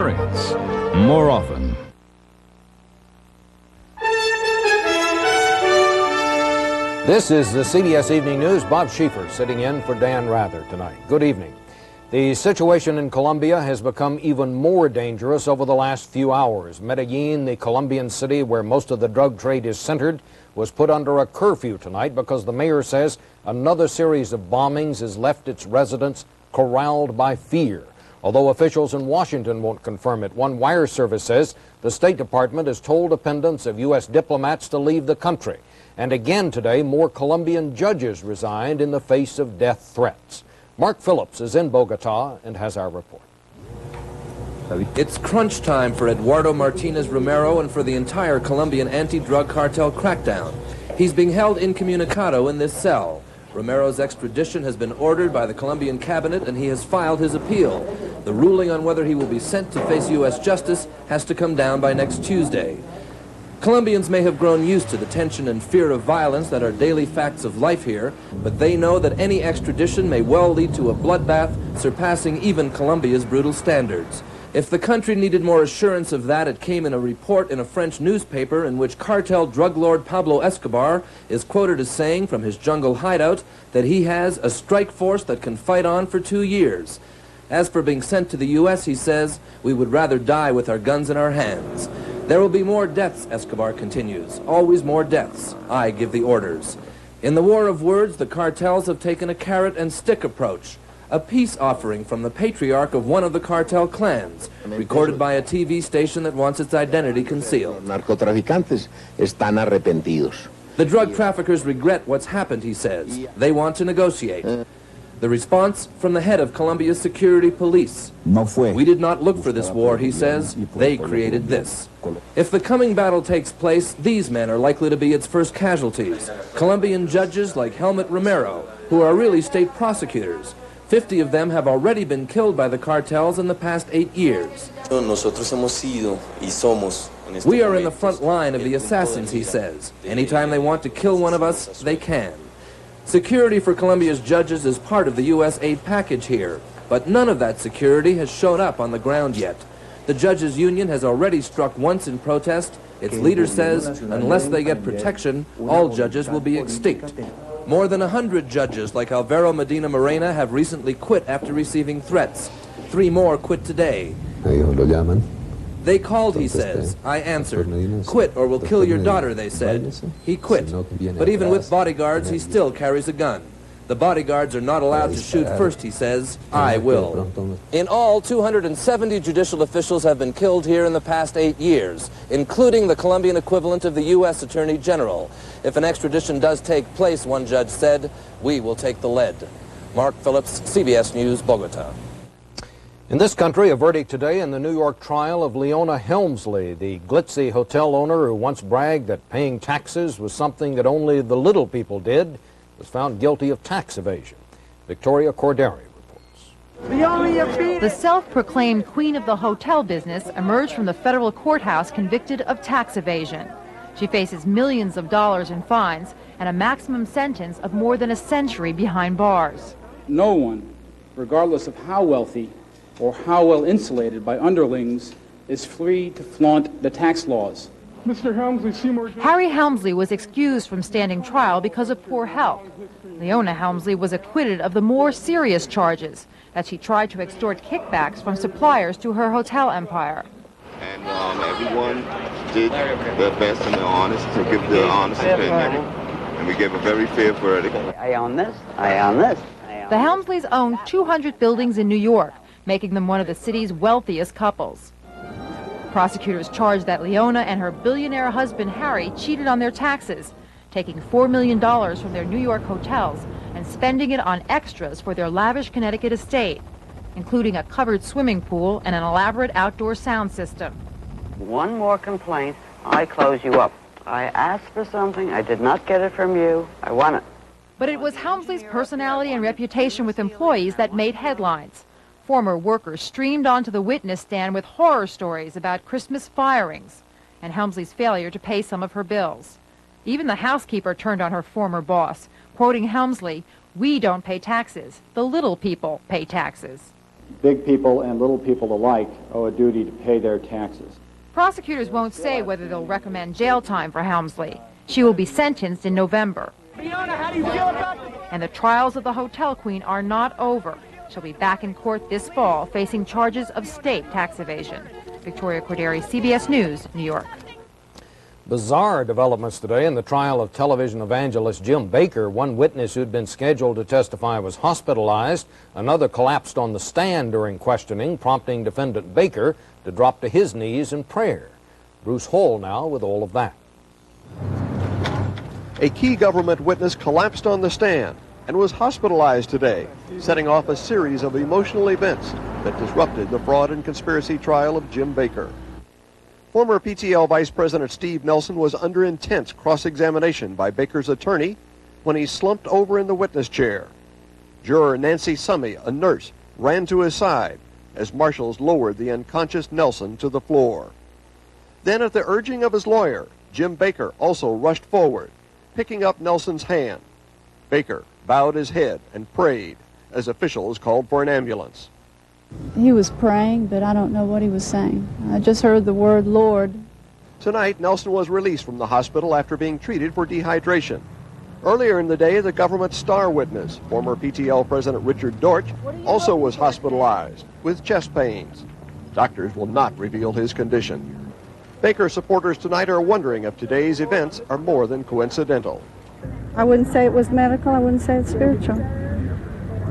More often. This is the CBS Evening News. Bob Schieffer sitting in for Dan Rather tonight. Good evening. The situation in Colombia has become even more dangerous over the last few hours. Medellin, the Colombian city where most of the drug trade is centered, was put under a curfew tonight because the mayor says another series of bombings has left its residents corralled by fear. Although officials in Washington won't confirm it, one wire service says the State Department has told dependents of U.S. diplomats to leave the country. And again today, more Colombian judges resigned in the face of death threats. Mark Phillips is in Bogota and has our report. It's crunch time for Eduardo Martinez Romero and for the entire Colombian anti-drug cartel crackdown. He's being held incommunicado in this cell. Romero's extradition has been ordered by the Colombian cabinet and he has filed his appeal. The ruling on whether he will be sent to face U.S. justice has to come down by next Tuesday. Colombians may have grown used to the tension and fear of violence that are daily facts of life here, but they know that any extradition may well lead to a bloodbath surpassing even Colombia's brutal standards. If the country needed more assurance of that, it came in a report in a French newspaper in which cartel drug lord Pablo Escobar is quoted as saying from his jungle hideout that he has a strike force that can fight on for 2 years. As for being sent to the U.S., he says, we would rather die with our guns in our hands. There will be more deaths, Escobar continues. Always more deaths. I give the orders. In the war of words, the cartels have taken a carrot and stick approach. A peace offering from the patriarch of one of the cartel clans, recorded by a TV station that wants its identity concealed. Narcotraficantes están arrepentidos. The drug traffickers regret what's happened, he says. They want to negotiate. The response from the head of Colombia's security police. We did not look for this war, he says. They created this. If the coming battle takes place, these men are likely to be its first casualties. Colombian judges like Helmut Romero, who are really state prosecutors. 50 of them have already been killed by the cartels in the past 8 years. We are in the front line of the assassins, he says. Anytime they want to kill one of us, they can. Security for Colombia's judges is part of the U.S. aid package here, but none of that security has shown up on the ground yet. The judges' union has already struck once in protest. Its leader says unless they get protection, all judges will be extinct. More than 100 judges like Alvaro Medina Morena have recently quit after receiving threats. 3 more quit today. They called, he says. I answered. Quit or we'll kill your daughter, they said. He quit. But even with bodyguards, he still carries a gun. The bodyguards are not allowed to shoot first, he says. I will. In all, 270 judicial officials have been killed here in the past 8 years, including the Colombian equivalent of the U.S. Attorney General. If an extradition does take place, one judge said, we will take the lead. Mark Phillips, CBS News, Bogota. In this country, a verdict today in the New York trial of Leona Helmsley, the glitzy hotel owner who once bragged that paying taxes was something that only the little people did, was found guilty of tax evasion. Victoria Corderi reports. The self-proclaimed queen of the hotel business emerged from the federal courthouse convicted of tax evasion. She faces millions of dollars in fines and a maximum sentence of more than a century behind bars. No one, regardless of how wealthy or how well insulated by underlings, is free to flaunt the tax laws. Mr. Helmsley, Seymour... Harry Helmsley was excused from standing trial because of poor health. Leona Helmsley was acquitted of the more serious charges, that she tried to extort kickbacks from suppliers to her hotel empire. And everyone did their best and their honest to give the honest opinion, and we gave a very fair verdict. I own this, I own this. The Helmsleys own 200 buildings in New York, making them one of the city's wealthiest couples. Prosecutors charged that Leona and her billionaire husband Harry cheated on their taxes, taking $4 million from their New York hotels and spending it on extras for their lavish Connecticut estate, including a covered swimming pool and an elaborate outdoor sound system. One more complaint, I close you up. I asked for something, I did not get it from you, I want it. But it was Helmsley's personality and reputation with employees that made headlines. Former workers streamed onto the witness stand with horror stories about Christmas firings and Helmsley's failure to pay some of her bills. Even the housekeeper turned on her former boss, quoting Helmsley, "We don't pay taxes. The little people pay taxes." big people and little people alike owe a duty to pay their taxes. Prosecutors won't say whether they'll recommend jail time for Helmsley. She will be sentenced in November. Fiona, how do you feel about this? And the trials of the hotel queen are not over. She'll be back in court this fall facing charges of state tax evasion. Victoria Corderi, CBS News, New York. Bizarre developments today in the trial of television evangelist Jim Baker. One witness who'd been scheduled to testify was hospitalized. Another collapsed on the stand during questioning, prompting defendant Baker to drop to his knees in prayer. Bruce Hall now with all of that. A key government witness collapsed on the stand and was hospitalized today, setting off a series of emotional events that disrupted the fraud and conspiracy trial of Jim Baker. Former PTL Vice President Steve Nelson was under intense cross-examination by Baker's attorney when he slumped over in the witness chair. Juror Nancy Summey, a nurse, ran to his side as marshals lowered the unconscious Nelson to the floor. Then, at the urging of his lawyer, Jim Baker also rushed forward, picking up Nelson's hand. Baker bowed his head and prayed as officials called for an ambulance. He was praying, but I don't know what he was saying. I just heard the word Lord. Tonight, Nelson was released from the hospital after being treated for dehydration. Earlier in the day, the government's star witness, former PTL President Richard Dortch, also was hospitalized with chest pains. Doctors will not reveal his condition. Baker supporters tonight are wondering if today's events are more than coincidental. I wouldn't say it was medical, I wouldn't say it's spiritual.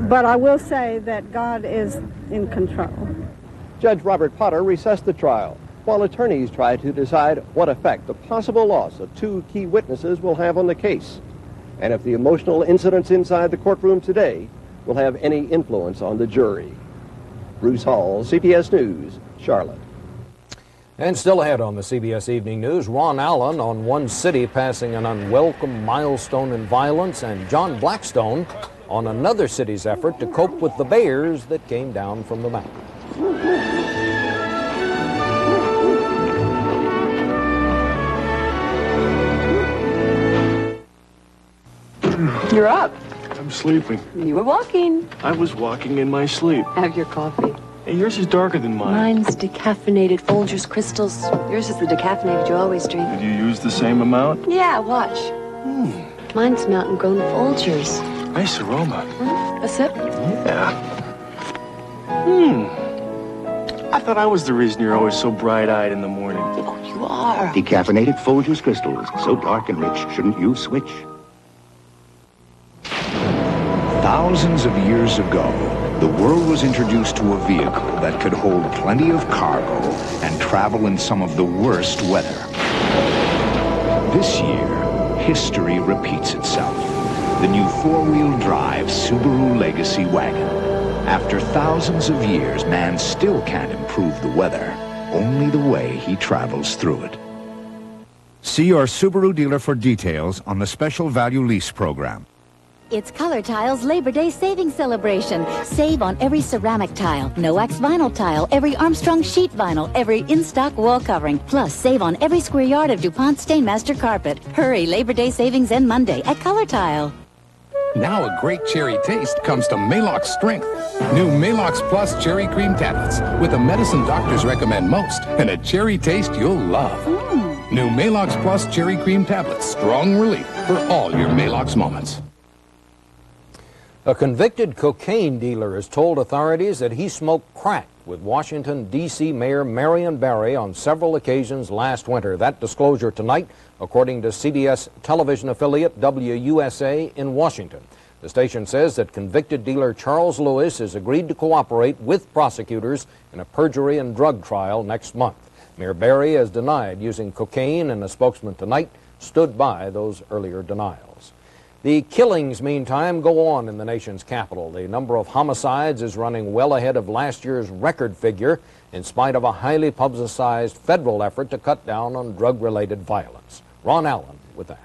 But I will say that God is in control. Judge Robert Potter recessed the trial, while attorneys try to decide what effect the possible loss of two key witnesses will have on the case, and if the emotional incidents inside the courtroom today will have any influence on the jury. Bruce Hall, CBS News, Charlotte. And still ahead on the CBS Evening News, Ron Allen on one city passing an unwelcome milestone in violence, and John Blackstone on another city's effort to cope with the bears that came down from the mountain. You're up. I'm sleeping. You were walking. I was walking in my sleep. Have your coffee. Hey, yours is darker than mine. Mine's decaffeinated Folgers Crystals. Yours is the decaffeinated you always drink. Did you use the same amount? Yeah, watch. Mine's mountain grown Folgers. Nice aroma. A sip? Yeah. I thought I was the reason you're always so bright-eyed in the morning. Oh, you are. Decaffeinated Folgers Crystals. So dark and rich, shouldn't you switch? Thousands of years ago, the world was introduced to a vehicle that could hold plenty of cargo and travel in some of the worst weather. This year, history repeats itself. The new four-wheel drive Subaru Legacy Wagon. After thousands of years, man still can't improve the weather, only the way he travels through it. See your Subaru dealer for details on the special value lease program. It's Color Tile's Labor Day savings celebration. Save on every ceramic tile, no-wax vinyl tile, every Armstrong sheet vinyl, every in-stock wall covering. Plus, save on every square yard of DuPont Stainmaster carpet. Hurry, Labor Day savings end Monday at Color Tile. Now a great cherry taste comes to Maalox Strength. New Maalox Plus Cherry Cream Tablets with the medicine doctors recommend most and a cherry taste you'll love. New Maalox Plus Cherry Cream Tablets. Strong relief for all your Maalox moments. A convicted cocaine dealer has told authorities that he smoked crack with Washington, D.C. Mayor Marion Barry on several occasions last winter. That disclosure tonight, according to CBS television affiliate WUSA in Washington. The station says that convicted dealer Charles Lewis has agreed to cooperate with prosecutors in a perjury and drug trial next month. Mayor Barry has denied using cocaine, and a spokesman tonight stood by those earlier denials. The killings, meantime, go on in the nation's capital. The number of homicides is running well ahead of last year's record figure in spite of a highly publicized federal effort to cut down on drug-related violence. Ron Allen with that.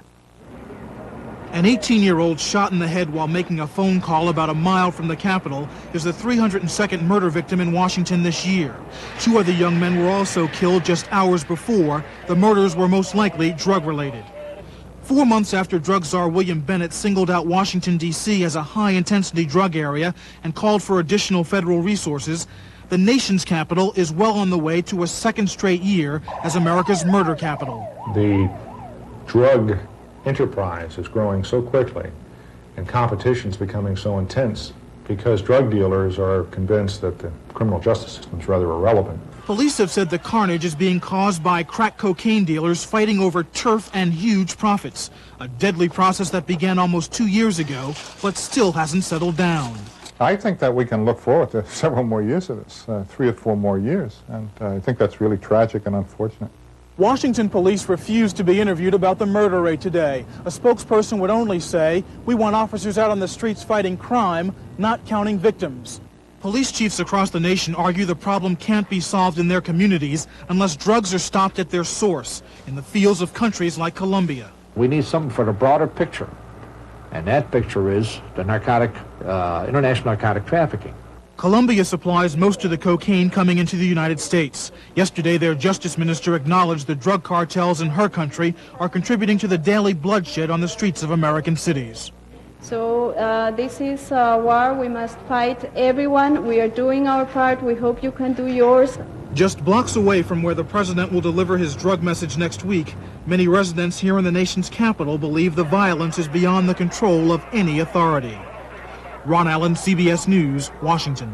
An 18-year-old shot in the head while making a phone call about a mile from the Capitol is the 302nd murder victim in Washington this year. Two other young men were also killed just hours before. The murders were most likely drug-related. 4 months after drug czar William Bennett singled out Washington, D.C. as a high-intensity drug area and called for additional federal resources, the nation's capital is well on the way to a second straight year as America's murder capital. The drug enterprise is growing so quickly and competition is becoming so intense because drug dealers are convinced that the criminal justice system is rather irrelevant. Police have said the carnage is being caused by crack cocaine dealers fighting over turf and huge profits, a deadly process that began almost 2 years ago, but still hasn't settled down. I think that we can look forward to several more years of this, 3 or 4 more years, and I think that's really tragic and unfortunate. Washington police refused to be interviewed about the murder rate today. A spokesperson would only say, "We want officers out on the streets fighting crime, not counting victims." Police chiefs across the nation argue the problem can't be solved in their communities unless drugs are stopped at their source, in the fields of countries like Colombia. We need something for the broader picture, and that picture is the international narcotic trafficking. Colombia supplies most of the cocaine coming into the United States. Yesterday, their justice minister acknowledged the drug cartels in her country are contributing to the daily bloodshed on the streets of American cities. So this is a war we must fight. Everyone, we are doing our part. We hope you can do yours. Just blocks away from where the president will deliver his drug message next week, many residents here in the nation's capital believe the violence is beyond the control of any authority. Ron Allen, CBS News, Washington.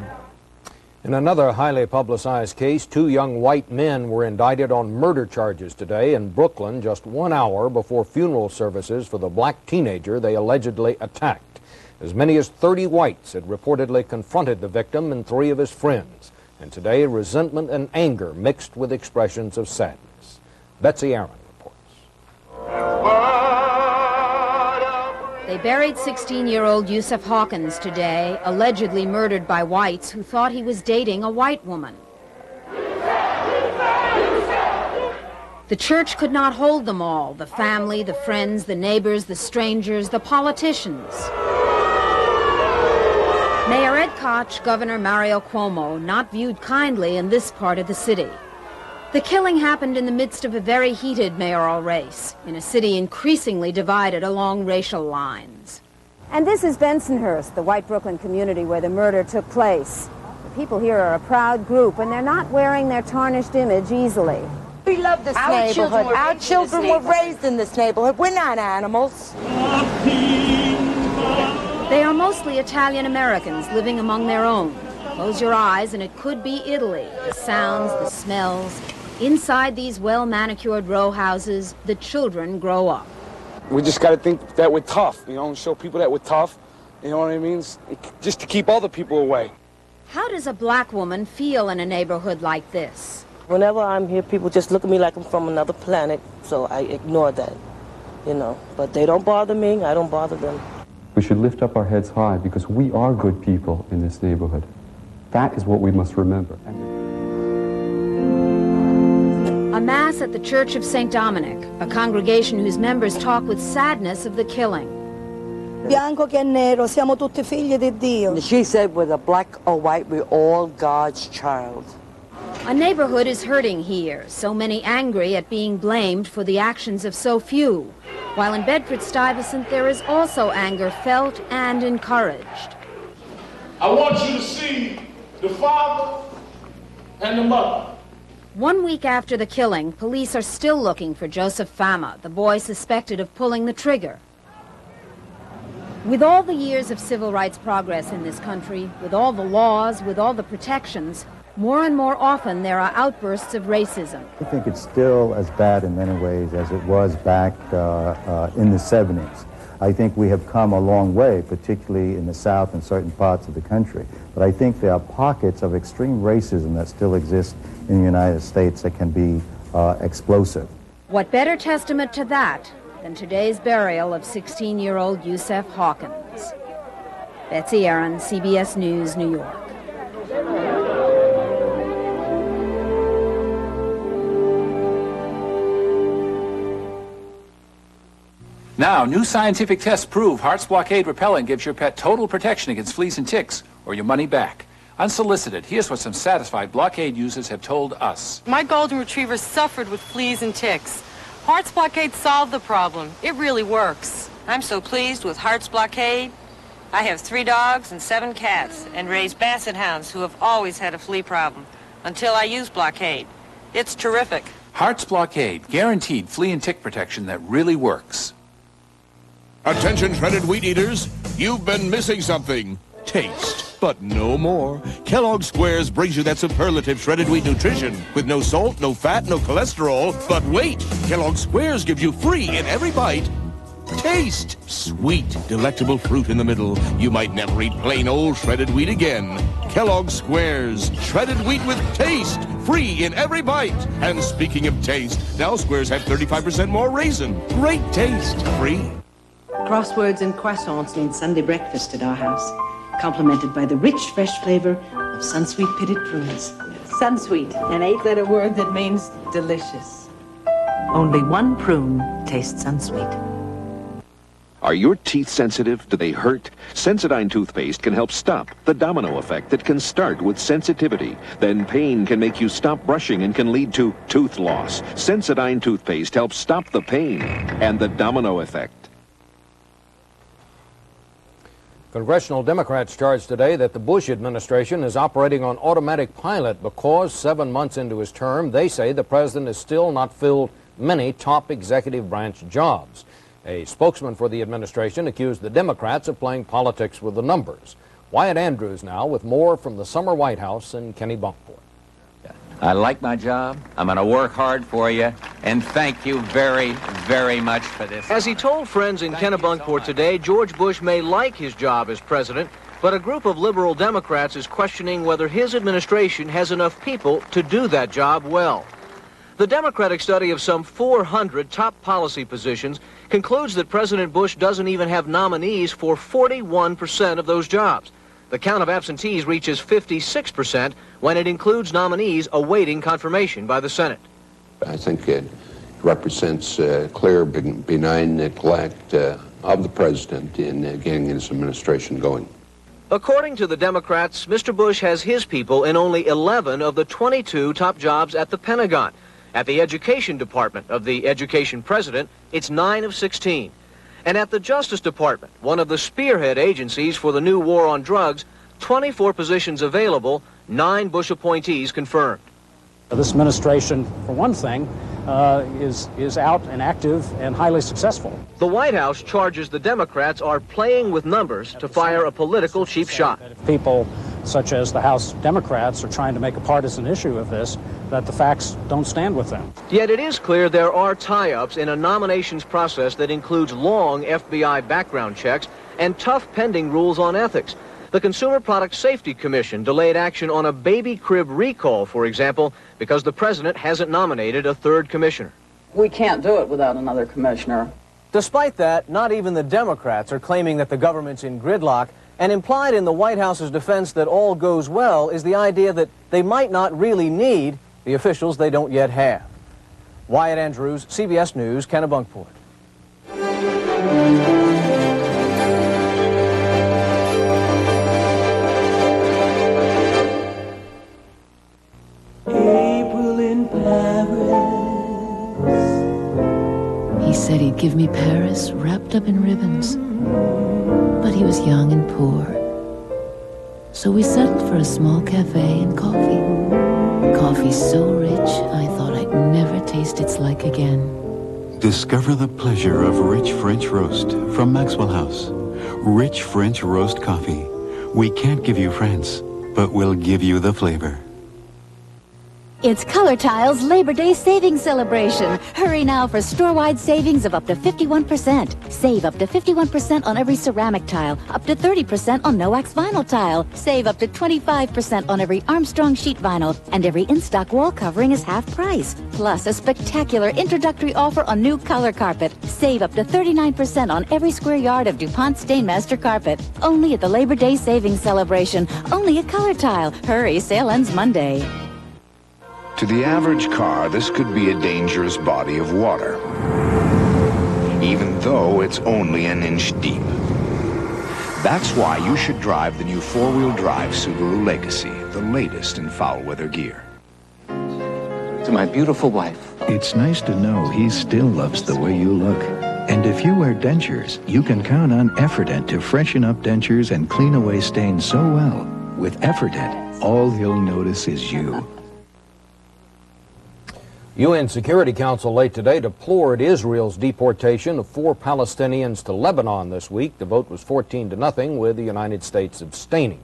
In another highly publicized case, 2 young white men were indicted on murder charges today in Brooklyn just 1 hour before funeral services for the black teenager they allegedly attacked. As many as 30 whites had reportedly confronted the victim and 3 of his friends. And today, resentment and anger mixed with expressions of sadness. Betsy Aaron reports. They buried 16-year-old Yusuf Hawkins today, allegedly murdered by whites who thought he was dating a white woman. The church could not hold them all, the family, the friends, the neighbors, the strangers, the politicians. Mayor Ed Koch, Governor Mario Cuomo, not viewed kindly in this part of the city. The killing happened in the midst of a very heated mayoral race, in a city increasingly divided along racial lines. And this is Bensonhurst, the white Brooklyn community where the murder took place. The people here are a proud group, and they're not wearing their tarnished image easily. We love this neighborhood. Our children were raised in this neighborhood. We're not animals. They are mostly Italian Americans living among their own. Close your eyes and it could be Italy. The sounds, the smells. Inside these well-manicured row houses, the children grow up. We just got to think that we're tough, you know, and show people that we're tough, you know what I mean? Just to keep other people away. How does a black woman feel in a neighborhood like this? Whenever I'm here, people just look at me like I'm from another planet, so I ignore that, you know. But they don't bother me, I don't bother them. We should lift up our heads high because we are good people in this neighborhood. That is what we must remember. A mass at the Church of St. Dominic, a congregation whose members talk with sadness of the killing. Bianco che nero, siamo tutti figli di Dio. She said whether black or white, we're all God's child. A neighborhood is hurting here, so many angry at being blamed for the actions of so few. While in Bedford-Stuyvesant, there is also anger felt and encouraged. I want you to see the father and the mother. 1 week after the killing, police are still looking for Joseph Fama, the boy suspected of pulling the trigger. With all the years of civil rights progress in this country, with all the laws, with all the protections, more and more often there are outbursts of racism. I think it's still as bad in many ways as it was back in the 70s. I think we have come a long way, particularly in the South and certain parts of the country. But I think there are pockets of extreme racism that still exist in the United States that can be explosive. What better testament to that than today's burial of 16-year-old Yusuf Hawkins? Betsy Aaron, CBS News, New York. Now, new scientific tests prove Heart's Blockade Repellent gives your pet total protection against fleas and ticks, or your money back. Unsolicited, here's what some satisfied Blockade users have told us. My golden retriever suffered with fleas and ticks. Hearts Blockade solved the problem. It really works. I'm so pleased with Hearts Blockade. I have 3 dogs and 7 cats and raise basset hounds who have always had a flea problem until I use Blockade. It's terrific. Hearts Blockade, guaranteed flea and tick protection that really works. Attention shredded wheat eaters, you've been missing something. Taste, but no more. Kellogg's Squares brings you that superlative shredded wheat nutrition with no salt, no fat, no cholesterol. But wait, Kellogg's Squares gives you free in every bite. Taste. Sweet, delectable fruit in the middle. You might never eat plain old shredded wheat again. Kellogg's Squares, shredded wheat with taste. Free in every bite. And speaking of taste, now Squares have 35% more raisin. Great taste. Free. Crosswords and croissants need Sunday breakfast at our house, complemented by the rich, fresh flavor of Sunsweet pitted prunes. Sunsweet, an 8-letter word that means delicious. Only one prune tastes unsweet. Are your teeth sensitive? Do they hurt? Sensodyne toothpaste can help stop the domino effect that can start with sensitivity. Then pain can make you stop brushing and can lead to tooth loss. Sensodyne toothpaste helps stop the pain and the domino effect. Congressional Democrats charged today that the Bush administration is operating on automatic pilot because 7 months into his term, they say the president has still not filled many top executive branch jobs. A spokesman for the administration accused the Democrats of playing politics with the numbers. Wyatt Andrews now with more from the summer White House in Kennebunkport. I like my job. I'm going to work hard for you, and thank you very, very much for this. As he told friends in Kennebunkport today, George Bush may like his job as president, but a group of liberal Democrats is questioning whether his administration has enough people to do that job well. The Democratic study of some 400 top policy positions concludes that President Bush doesn't even have nominees for 41% of those jobs. The count of absentees reaches 56% when it includes nominees awaiting confirmation by the Senate. I think it represents clear, benign neglect of the president in getting his administration going. According to the Democrats, Mr. Bush has his people in only 11 of the 22 top jobs at the Pentagon. At the Education Department of the Education President, it's 9 of 16. And at the Justice Department, one of the spearhead agencies for the new war on drugs, 24 positions available, 9 Bush appointees confirmed. This administration, for one thing, is out and active and highly successful. The White House charges the Democrats are playing with numbers to fire a political cheap shot. People such as the House Democrats are trying to make a partisan issue of this, that the facts don't stand with them. Yet it is clear there are tie-ups in a nominations process that includes long FBI background checks and tough pending rules on ethics. The Consumer Product Safety Commission delayed action on a baby crib recall, for example, because the president hasn't nominated a third commissioner. We can't do it without another commissioner. Despite that, not even the Democrats are claiming that the government's in gridlock, and implied in the White House's defense that all goes well is the idea that they might not really need the officials they don't yet have. Wyatt Andrews, CBS News, Kennebunkport. April in Paris. He said he'd give me Paris wrapped up in ribbons. But he was young and poor. So we settled for a small cafe and coffee. Coffee so rich, I thought I'd never taste its like again. Discover the pleasure of rich French roast from Maxwell House. Rich French roast coffee. We can't give you France, but we'll give you the flavor. It's Color Tile's Labor Day savings celebration. Hurry now for store-wide savings of up to 51%. Save up to 51% on every ceramic tile, up to 30% on no-wax vinyl tile. Save up to 25% on every Armstrong sheet vinyl, and every in-stock wall covering is half price. Plus a spectacular introductory offer on new color carpet. Save up to 39% on every square yard of DuPont Stainmaster carpet. Only at the Labor Day savings celebration. Only at Color Tile. Hurry, sale ends Monday. To the average car, this could be a dangerous body of water, even though it's only an inch deep. That's why you should drive the new four-wheel drive Subaru Legacy, the latest in foul weather gear. To my beautiful wife, It's nice to know he still loves the way you look. And if you wear dentures, you can count on Effordent to freshen up dentures and clean away stains so well. With Effordent, all he'll notice is you. UN Security Council late today deplored Israel's deportation of 4 Palestinians to Lebanon this week. The vote was 14-0, with the United States abstaining.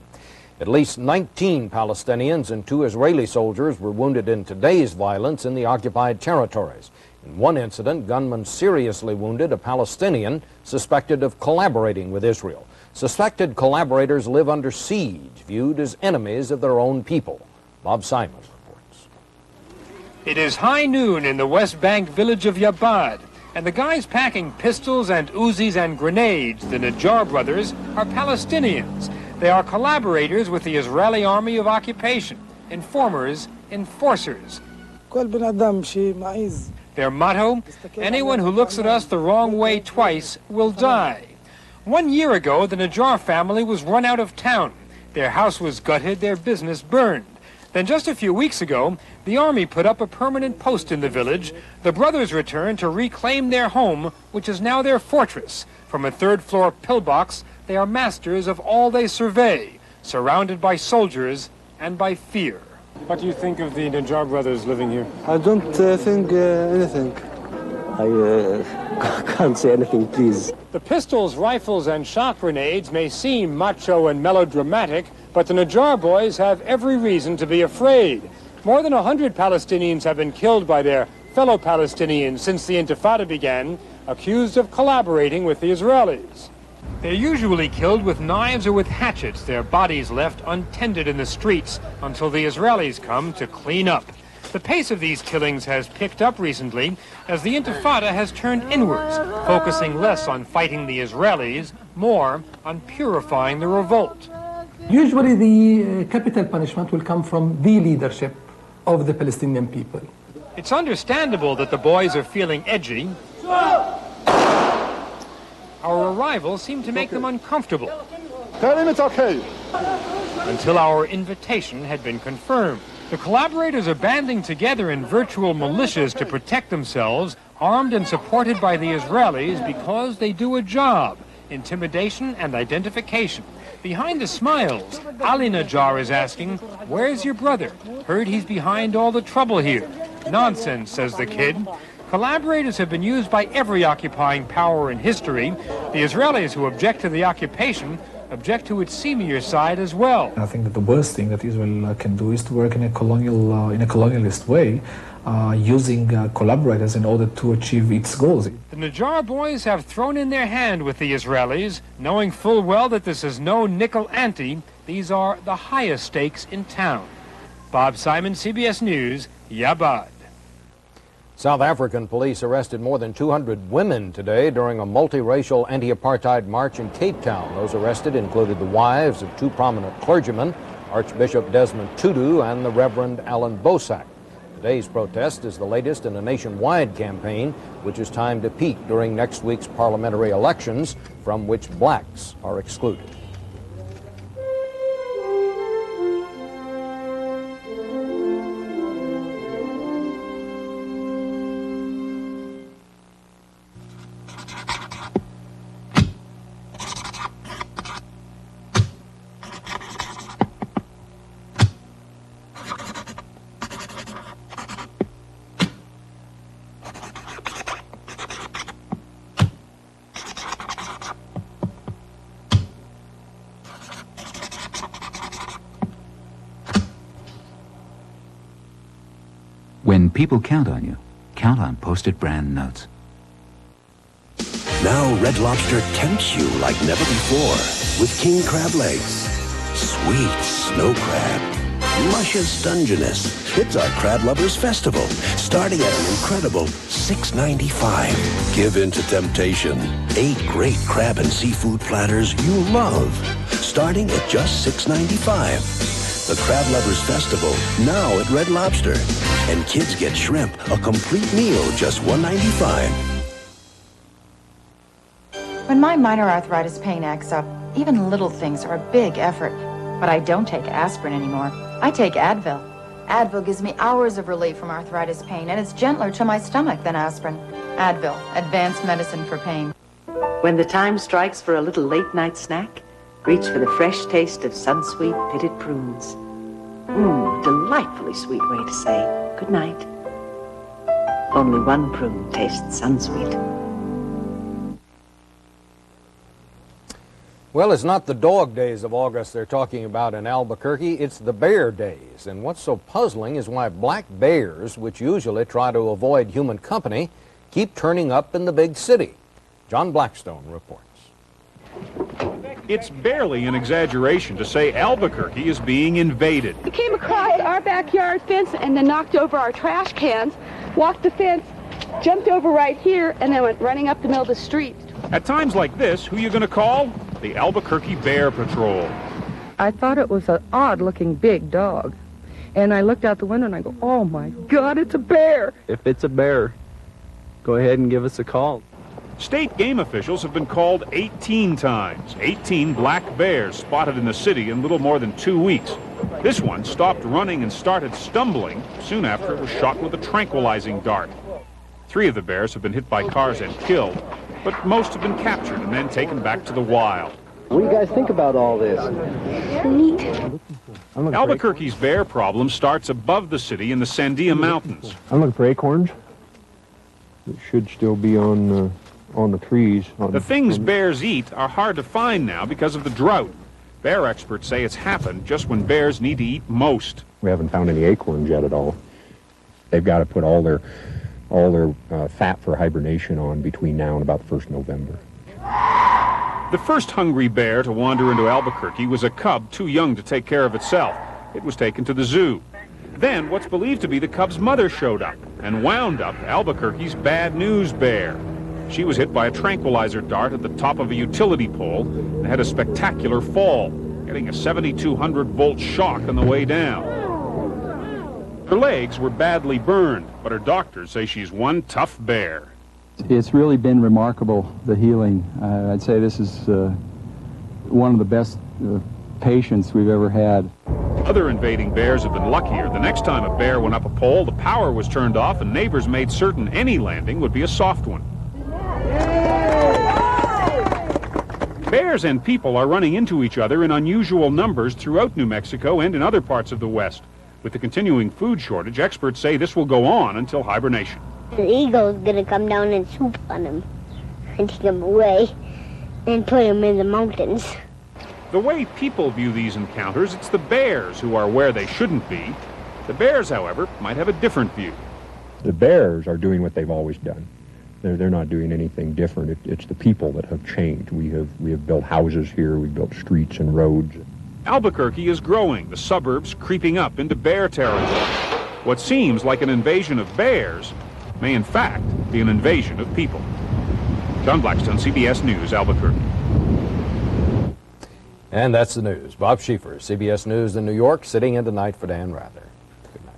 At least 19 Palestinians and 2 Israeli soldiers were wounded in today's violence in the occupied territories. In one incident, gunmen seriously wounded a Palestinian suspected of collaborating with Israel. Suspected collaborators live under siege, viewed as enemies of their own people. Bob Simon reports. It is high noon in the West Bank village of Yabad, and the guys packing pistols and Uzis and grenades, the Najjar brothers, are Palestinians. They are collaborators with the Israeli Army of Occupation, informers, enforcers. Their motto, anyone who looks at us the wrong way twice will die. 1 year ago, the Najjar family was run out of town. Their house was gutted, their business burned. Then just a few weeks ago, the army put up a permanent post in the village. The brothers returned to reclaim their home, which is now their fortress. From a third-floor pillbox, they are masters of all they survey, surrounded by soldiers and by fear. What do you think of the Najjar brothers living here? I don't think anything. I can't say anything, please. The pistols, rifles, and shot grenades may seem macho and melodramatic, but the Najjar boys have every reason to be afraid. More than 100 Palestinians have been killed by their fellow Palestinians since the Intifada began, accused of collaborating with the Israelis. They're usually killed with knives or with hatchets, their bodies left untended in the streets until the Israelis come to clean up. The pace of these killings has picked up recently as the Intifada has turned inwards, focusing less on fighting the Israelis, more on purifying the revolt. Usually the capital punishment will come from the leadership of the Palestinian people. It's understandable that the boys are feeling edgy. Our arrival seemed to make them uncomfortable. Tell him it's okay. Until our invitation had been confirmed. The collaborators are banding together in virtual militias to protect themselves, armed and supported by the Israelis because they do a job, intimidation and identification. Behind the smiles, Ali Najjar is asking, "Where's your brother? Heard he's behind all the trouble here." "Nonsense," says the kid. Collaborators have been used by every occupying power in history. The Israelis who object to the occupation object to its seamier side as well. I think that the worst thing that Israel can do is to work in a colonialist way, using collaborators in order to achieve its goals. The Najjar boys have thrown in their hand with the Israelis, knowing full well that this is no nickel ante. These are the highest stakes in town. Bob Simon, CBS News, Yabad. South African police arrested more than 200 women today during a multiracial anti-apartheid march in Cape Town. Those arrested included the wives of 2 prominent clergymen, Archbishop Desmond Tutu and the Reverend Alan Bosak. Today's protest is the latest in a nationwide campaign, which is timed to peak during next week's parliamentary elections, from which blacks are excluded. When people count on you, count on Post-it brand notes. Now Red Lobster tempts you like never before with king crab legs. Sweet snow crab. Luscious Dungeness. It's our Crab Lovers Festival, starting at an incredible $6.95. Give in to temptation. 8 great crab and seafood platters you love, starting at just $6.95. The Crab Lovers Festival, now at Red Lobster. And kids get shrimp, a complete meal, just $1.95. When my minor arthritis pain acts up, even little things are a big effort. But I don't take aspirin anymore. I take Advil. Advil gives me hours of relief from arthritis pain, and it's gentler to my stomach than aspirin. Advil, advanced medicine for pain. When the time strikes for a little late-night snack, reach for the fresh taste of Sunsweet pitted prunes. Delightfully sweet way to say good night. Only one prune tastes Sunsweet. Well, it's not the dog days of August they're talking about in Albuquerque, it's the bear days. And what's so puzzling is why black bears, which usually try to avoid human company, keep turning up in the big city. John Blackstone reports. It's barely an exaggeration to say Albuquerque is being invaded. We came across our backyard fence and then knocked over our trash cans, walked the fence, jumped over right here, and then went running up the middle of the street. At times like this, who are you going to call? The Albuquerque Bear Patrol. I thought it was an odd-looking big dog. And I looked out the window and I go, oh my God, it's a bear. If it's a bear, go ahead and give us a call. State game officials have been called 18 times. 18 black bears spotted in the city in little more than 2 weeks. This one stopped running and started stumbling soon after it was shot with a tranquilizing dart. 3 of the bears have been hit by cars and killed, but most have been captured and then taken back to the wild. What do you guys think about all this? Neat. Albuquerque's bear problem starts above the city in the Sandia Mountains. I'm looking for acorns. It should still be on the trees. The things bears eat are hard to find now because of the drought. Bear experts say it's happened just when bears need to eat most. We haven't found any acorns yet at all. They've got to put all their fat for hibernation on between now and about the 1st November. The first hungry bear to wander into Albuquerque was a cub too young to take care of itself. It was taken to the zoo. Then what's believed to be the cub's mother showed up and wound up Albuquerque's bad news bear. She was hit by a tranquilizer dart at the top of a utility pole and had a spectacular fall, getting a 7,200-volt shock on the way down. Her legs were badly burned, but her doctors say she's one tough bear. It's really been remarkable, the healing. I'd say this is one of the best patients we've ever had. Other invading bears have been luckier. The next time a bear went up a pole, the power was turned off and neighbors made certain any landing would be a soft one. Bears and people are running into each other in unusual numbers throughout New Mexico and in other parts of the West. With the continuing food shortage, experts say this will go on until hibernation. The eagle's gonna come down and swoop on him and take him away and put him in the mountains. The way people view these encounters, it's the bears who are where they shouldn't be. The bears, however, might have a different view. The bears are doing what they've always done. They're not doing anything different. It's the people that have changed. We have built houses here. We've built streets and roads. Albuquerque is growing, the suburbs creeping up into bear territory. What seems like an invasion of bears may in fact be an invasion of people. John Blackstone, CBS News, Albuquerque. And that's the news. Bob Schieffer, CBS News in New York, sitting in tonight for Dan Rather. Good night.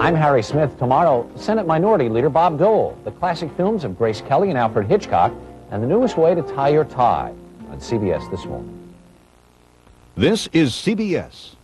I'm Harry Smith. Tomorrow, Senate Minority Leader Bob Dole, the classic films of Grace Kelly and Alfred Hitchcock, and the newest way to tie your tie on CBS This Morning. This is CBS.